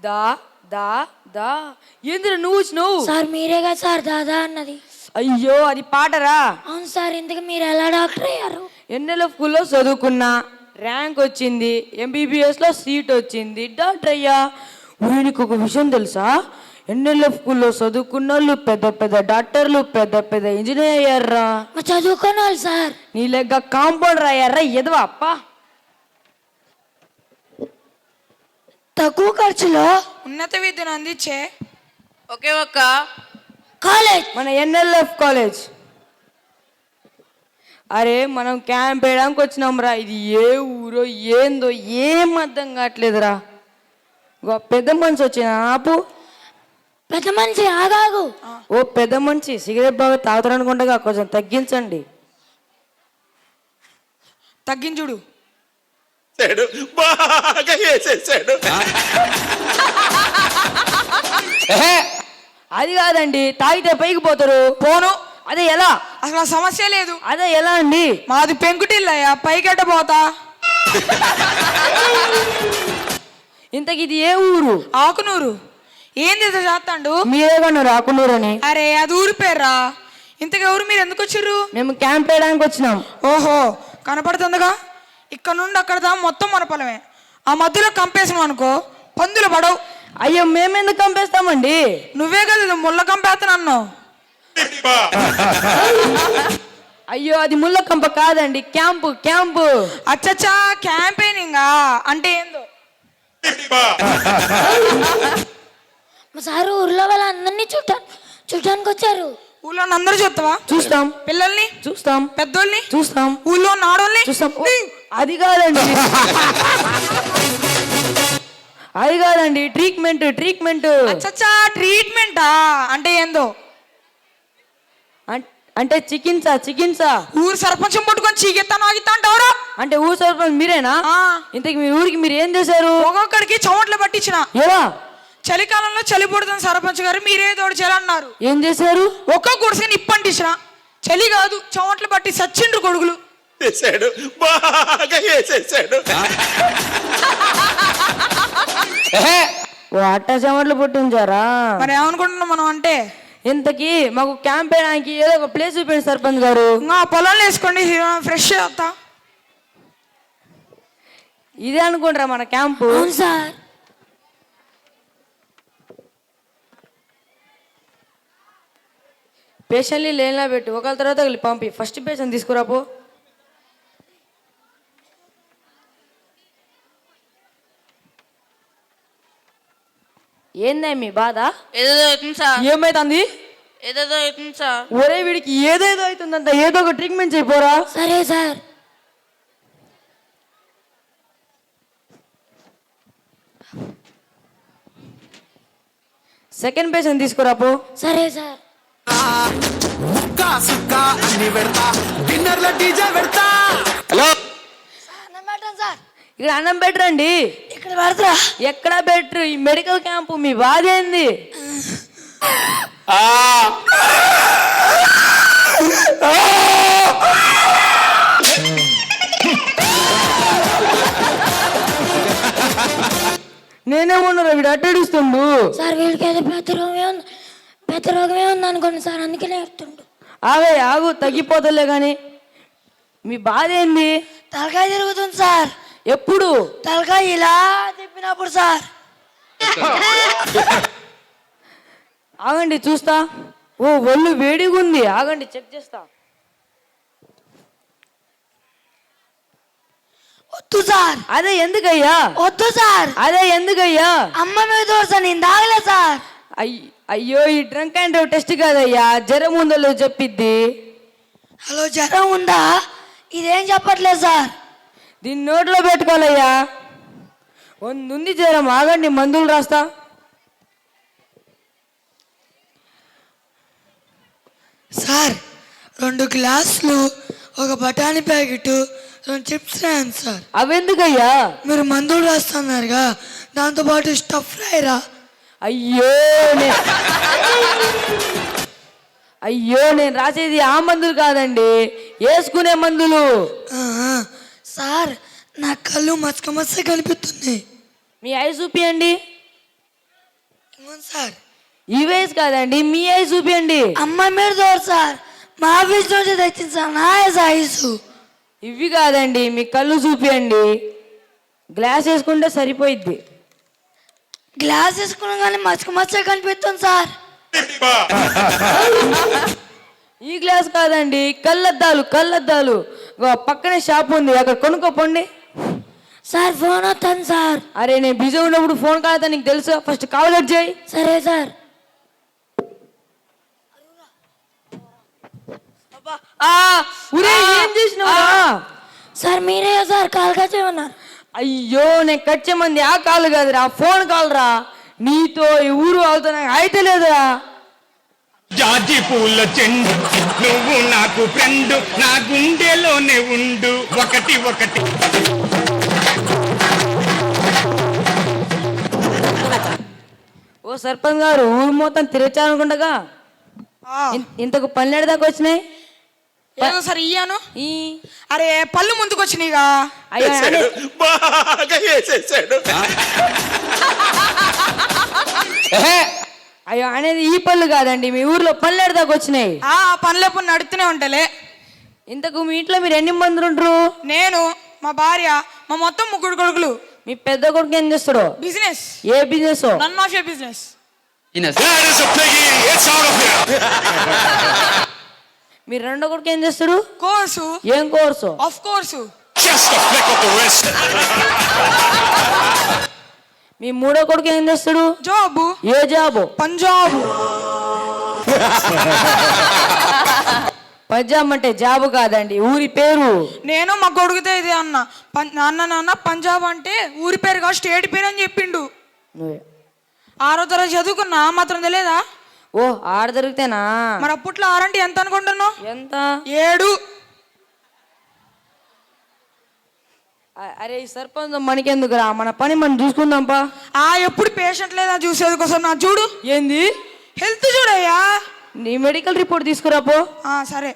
దా దా దా ఏందిరా నువ్వు వచ్చినావు? సార్ మీరేగా సార్ దాదా అన్నది. అయ్యో అది పాటరా. అవును సార్, ఇంతకు మీరు ఎలా డాక్టర్ అయ్యారు? ఎన్ఎల్ఎఫ్లో చదువుకున్నా, ర్యాంక్ వచ్చింది, ఎంబీబీఎస్లో సీట్ వచ్చింది, డాక్టర్ అయ్యా. వీనికి ఒక విషయం తెలుసా? ఎన్ఎల్ఎఫ్లో చదువుకున్న వాళ్ళు పెద్ద పెద్ద డాక్టర్లు, పెద్ద పెద్ద ఇంజనీర్ అయ్యారా. చదువుకున్న వాళ్ళు సార్ నీ లెక్క కాంపౌండర్ అయ్యారా. ఎదవా అప్ప. తక్కువ ఖర్చులో ఉన్నత విద్యను అందించే ఒకే ఒక్క కాలేజ్ మన ఎన్ఎల్ఎఫ్ కాలేజ్. అరే మనం క్యాంప్ వేయడానికి వచ్చినాం రా. ఇది ఏ ఊరో ఏందో ఏం అర్థం కావట్లేదురా. పెద్ద మనిషి వచ్చిన ఆపు. పెద్ద మనిషి ఆగాగు. ఓ పెద్ద మనిషి సిగరెట్ బాగా తాగుతారనుకుంటా, కొంచెం తగ్గించండి. తగ్గించుడు. బాగా వేసేసాడు. అది కాదండి, తాగితే పైకి పోతారు. పోను. అదే ఎలా? అసలు ఆ సమస్య లేదు. అదే ఎలా అండి? మాది పెంకుటిల్లయ్యా, పైకెట్ట పోతా. ఇంతకి ఇది ఏ ఊరు? ఆకునూరు. ఏంది ఇది చేస్తాండు? మీరే కన్నారు ఆకునూరు అని. అరే అది ఊరి పేర్రా. ఇంతకు ఎవరు మీరు ఎందుకు వచ్చిర్రు? మేము క్యాంప్ వేయడానికి వచ్చినాం. ఓహో కనపడుతుందిగా. ఇక్కడ నుండి అక్కడ దా మొత్తం మన పొలమే. ఆ మధ్యలో కంపేసాం అనుకో పందులు పడవు. అయ్యో మేమెందుకు కంపేస్తామండి? నువ్వే కదా ఇది ముళ్ళ కంపేస్తానన్నావు. అయ్యో అది ముళ్ళ కంప కాదండి, క్యాంపు క్యాంపు. అచ్చచ్చా క్యాంపెయినింగా అంటే ఏందో. మా సారు ఊర్లో వాళ్ళందరినీ చూడటానికి వచ్చారు. ఊళ్ళో అందరూ చూస్తావా? చూస్తాం. పిల్లల్ని చూస్తాం. పెద్దోళ్ళని చూస్తాం. ఊళ్ళో నాడోళ్ళని చూస్తాం. అది కాదండి, అది కాదండి, ట్రీట్మెంట్ ట్రీట్మెంట్. అచ్చచ్చా ట్రీట్మెంటా అంటే ఏందో. అంటే చికిత్స చికిత్స. ఊరు సర్పంచం పట్టుకొని చీకెత్తాను ఆగితా అంటావురా. అంటే ఊరు సర్పంచ్ మీరేనా? ఇంతకి మీ ఊరికి మీరు ఏం చేశారు? ఒక్కొక్కడికి చెమట్లు పట్టించిన. ఎలా? చలికాలంలో చలి పుడుతుంది సర్పంచ్ గారు, మీరే తోడు చేయాలన్నారు. ఏం చేశారు? ఒక్కొక్క గుడిసెని నిప్పంటించిన. చలి కాదు చెమట్లు పట్టి సచ్చిండ్రు కొడుకులు. వేసాడు. బాగా వేసేసాడు. ఓ అట్ట చెమట్లు పుట్టించారా? మరి ఏమనుకుంటున్నాం మనం అంటే? ఇంతకీ మాకు క్యాంప్ వేయడానికి ఏదో ఒక ప్లేస్ చూపించండి సర్పంచ్ గారు. ఇంకా పొలంలో వేసుకోండి, ఫ్రెష్ అవుతా. ఇదే అనుకుంటారా మన క్యాంపు? అవును సార్. పేషెంట్ని లేనిలా పెట్టు, ఒకళ్ళ తర్వాత ఒకళ్ళు పంపి. ఫస్ట్ పేషెంట్ తీసుకురాపో. ఏందా మీ బాధ? ఏదేదో అవుతుంది సార్. ఏమైతుంది? ఏదేదో అవుతుంది సార్. ఒరే వీడికి ఏదేదో అవుతుందంట, ఏదో ఒక ట్రీట్మెంట్ చేయపోరా. సరే సార్. Second patient తీసుకురాపో. సరే సార్. హలో సార్ ఇక్కడ అన్నం బెటరండి. ఇక్కడ పడతా. ఎక్కడ బెటర్? ఈ మెడికల్ క్యాంపు. మీ బాధ ఏంది? నేనేమన్నా వీడు అట్టడిస్తుండు సార్. వీడికి ఏదో పెద్ద రోగమే ఉంది అనుకోండి సార్, అందుకనే చెప్తుండు. ఆగే ఆగు, తగ్గిపోతలే గాని. మీ బాధ ఏంది? తలకాయ తిరుగుతుంది సార్. ఎప్పుడు? తలకాయ ఇలా తిప్పినప్పుడు సార్. ఆగండి చూస్తా. ఓ ఒళ్ళు వేడిగా ఉంది, ఆగండి చెక్ చేస్తా. వద్దు సార్. అదే ఎందుకయ్యా? వద్దు సార్. అదే ఎందుకయ్యా? అమ్మ మీద దోశ నేను తాగలే సార్. అయ్యో ఈ డ్రంక్ అండ్ డ్రైవ్ టెస్ట్ కాదయ్యా, జ్వరం ఉందో చెప్పిద్ది. హలో జ్వరం ఉందా? ఇదేం చెప్పట్లేదు సార్. దీన్ని నోట్లో పెట్టుకోవాలయ్యా. ఉంది జ్వరం, ఆగండి మందులు రాస్తా. సార్ 2 గ్లాసులు, ఒక బఠానీ ప్యాకెట్, 2 చిప్స్ రాయండి సార్. అవెందుకయ్యా? మీరు మందులు రాస్తున్నారుగా, దాంతోపాటు స్టఫ్ ఫ్రైరా. అయ్యో అయ్యో నేను రాసేది ఆ మందులు కాదండి, వేసుకునే మందులు. ఆ, సార్ నా కళ్ళు మచ్చక మచ్చ కనిపిస్తుంది. మీ ఐ చూపియండి. అవును సార్. ఈ వయసు కాదండి, మీ ఐ చూపియండి. అమ్మ మీరు చూడు సార్, మా ఆఫీస్ నుంచి తెచ్చింది సార్ నా ఐసు. ఇవి కాదండి, మీ కళ్ళు చూపియండి. గ్లాస్ వేసుకుంటే సరిపోయిద్ది. గ్లాస్ వేసుకున్నా కానీ మచ్చక మచ్చ కనిపిస్తుంది సార్. ఈ గ్లాస్ కాదండి, కళ్ళద్దాలు కళ్ళద్దాలు. ఇగో పక్కనే షాప్ ఉంది, అక్కడ కొనుక్కోపోండి. సార్ ఫోన్ వస్తాను సార్. అరే నేను బిజీ ఉన్నప్పుడు ఫోన్ కాదా నీకు తెలుసు, ఫస్ట్ కాల్ కట్ చేయి. సరే సార్. ఏం చేసినావా? సార్ మీరే సార్ కాల్ చేయమన్నారు. అయ్యో నేను కట్ చేయమంది ఆ కాల్ కాదురా, ఫోన్ కాల్ రా. నీతో ఈ ఊరు వాళ్ళతో నాకు అయితే లేదురా. జాజి పూల చెండు నువ్వు నాకు ఫ్రెండ్, నా గుండెలోనే ఉండు ఒకటి ఒకటి. ఓ సర్పంచ్ గారు, ఊరు మొత్తం తిరగచాలనుకుండగా ఇంతకు పన్నెండు దాకా వచ్చినాయి. ఏదో సార్ ఇయ్యాను. ఈ అరే పళ్ళు ముందుకు వచ్చినాయిగా. అయ్యో వేసాడు బాగా వేసేసాడు. అయ్యో అనేది ఈ పళ్ళు కాదండి, మీ ఊర్లో పన్నెండు దాకా వచ్చినాయి. ఆ పనులు ఎప్పుడు నడుస్తూనే ఉంటాలే. ఇంతకు మీ ఇంట్లో మీరు ఎన్ని మంది ఉంటారు? నేను, మా భార్య, మా మొత్తం ముగ్గురు కొడుకులు. మీ పెద్ద కొడుకు ఏం చేస్తాడు? బిజినెస్. ఏ business? None of a business. That is a piggy. It's out of here. మీ రెండో కొడుకు ఏం చేస్తాడు? కోర్సు. ఏం course? Of course. Just a flick of the wrist. మీ మూడో కొడుకు ఏం చేస్తాడు? జాబు. ఏ జాబు? పంజాబ్. పంజాబ్ అంటే జాబు కాదండి, ఊరి పేరు. నేను మా కొడుకుతో ఇదే అన్న. నాన్న పంజాబ్ అంటే ఊరి పేరు కాదు, స్టేట్ పేరు అని చెప్పిండు. నువ్వే. 6వ తరగతి చదువుకున్నా, మాత్రం తెలియదా? ఓ ఆడ దొరికితేనా? మరి అప్పట్లో 6 అంటే ఎంత అనుకుంటున్నావు? ఎంత? 7. అరే ఈ సర్పంచ్ మనకెందుకురా, మన పని మనం చూసుకుందాంపా. ఎప్పుడు పేషెంట్ లేదా చూసేది కోసం నా చూడు. ఏంది? హెల్త్ చూడయ్యా. నీ మెడికల్ రిపోర్ట్ తీసుకురాపో. సరే.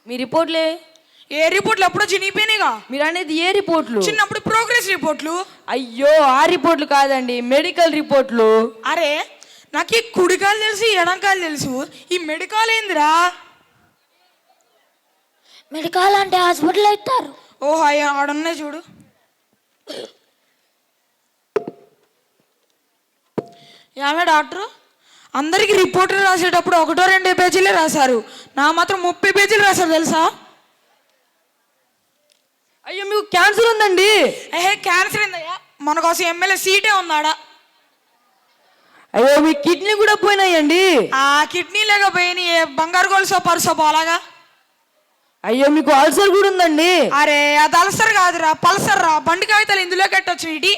మీ రిపోర్ట్లే. ఏ రిపోర్ట్లు ఎప్పుడో చినిగిపోయినాయిగా. మీరు అనేది ఏ రిపోర్ట్లు? చిన్నప్పుడు ప్రోగ్రెస్ రిపోర్ట్లు. అయ్యో ఆ రిపోర్ట్లు కాదండి, మెడికల్ రిపోర్ట్లు. అరే నాకు ఈ కుడికాలు తెలుసు, ఎడంకాలు తెలుసు, ఈ మెడికల్ ఏందిరా? మెడికల్ అంటే హాస్పిటల్ ఇస్తారు. ఓహో అయ్యా ఆడున్నాయి చూడు. ఏమే డాక్టర్, అందరికి రిపోర్ట్లు రాసేటప్పుడు 1-2 పేజీలే రాశారు, నా మాత్రం 30 పేజీలు రాశారు తెలుసా? అయ్యో మీకు క్యాన్సర్ ఉందండి. క్యాన్సర్ ఏందయ్యా, మన కోసం ఎమ్మెల్యే సీటే ఉందాడా? అయ్యో మీ కిడ్నీ కూడా పోయినాయండి. కిడ్నీ లేకపోయినాయి, బంగారు గొలుసో పరుసో పోలాగా. అయ్యో మీకు అల్సర్ కూడా ఉందండి. అరే అది అల్సర్ కాదురా, పల్సర్ రా. బండి కాగితాలు ఇందులో కట్టొచ్చు. ఇటీ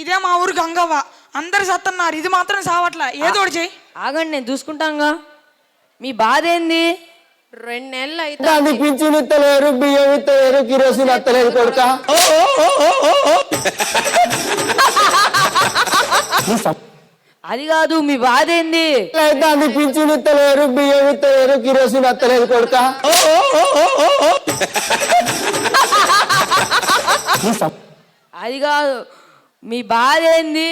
ఇదే మా ఊరు గంగవ్వ, అందరు సత్తన్నారు, ఇది మాత్రం సావట్లా. ఏదో ఒకటి చెయ్యి. ఆగండి నేను చూసుకుంటాగా. మీ బాధ ఏంది? 2 నెలలు అయితే పింఛన్ ఇస్తలేరు, బియ్యం ఇస్తలేరు, కిరోసిన్ ఇస్తలేదు కొడుక. అది కాదు, మీ బాధ ఏంది? పింఛన్ ఇస్తలేరు, బియ్యం ఇస్తలేరు, కిరోసిన్ ఇస్తలేదు కొడుక. అది కాదు, మీ బాధ ఏంది?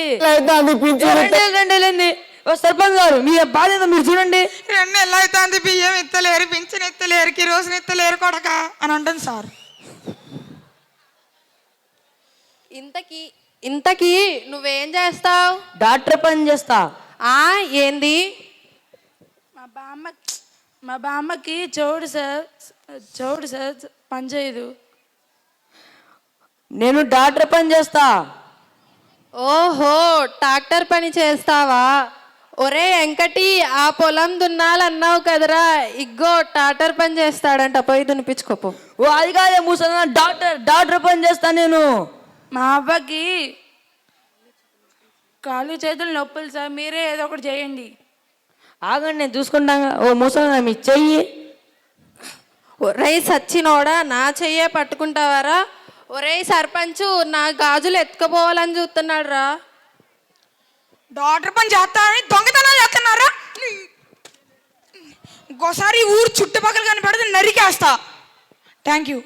పింఛన్ 2 నెలలు. ఓ సర్పంచ్ గారు మీ బాధ ఏందో మీరు చూడండి. 2 నెలలు అవుతుంది, బియ్యం ఇత్తలేరు, పింఛన్ ఇత్తలేరు, కిరోసిన్ ఇత్తలేరు కొడక అని అంటుంది సార్. ఇంతకీ నువ్వేం చేస్తావు? డాక్టర్ పని చేస్తా. ఏంది? మా బామ్మకి చౌడు సార్ పని చేయదు. నేను డాక్టర్ పని చేస్తా. ఓహో ట్రాక్టర్ పని చేస్తావా? ఒరే వెంకటి, ఆ పొలం దున్నాలన్నావు కదరా, ఇగ్గో ట్రాక్టర్ పని చేస్తాడంట, పోయి దునిపించుకోపో. ఓ అది కాదే మూసా, డాక్టర్ పని చేస్తా నేను. మా అవ్వకి కాళ్ళు చేతులు నొప్పులు సార్, మీరే ఏదో ఒకటి చేయండి. ఆగండి నేను చూసుకుంటాగా. ఓ మూసా మీ చెయ్యి. ఒరేయ్ సచ్చినోడా నా చెయ్యే పట్టుకుంటావారా? ఒరేయ్ సర్పంచు నా గాజులు ఎత్తుకుపోవాలని చూస్తున్నాడు రా. డాక్టర్ పని చేస్తానని దొంగతనాలు చేస్తున్నారా? ఇంకోసారి ఊరు చుట్టుపక్కల కనిపెడితే నరికేస్తా. Thank you.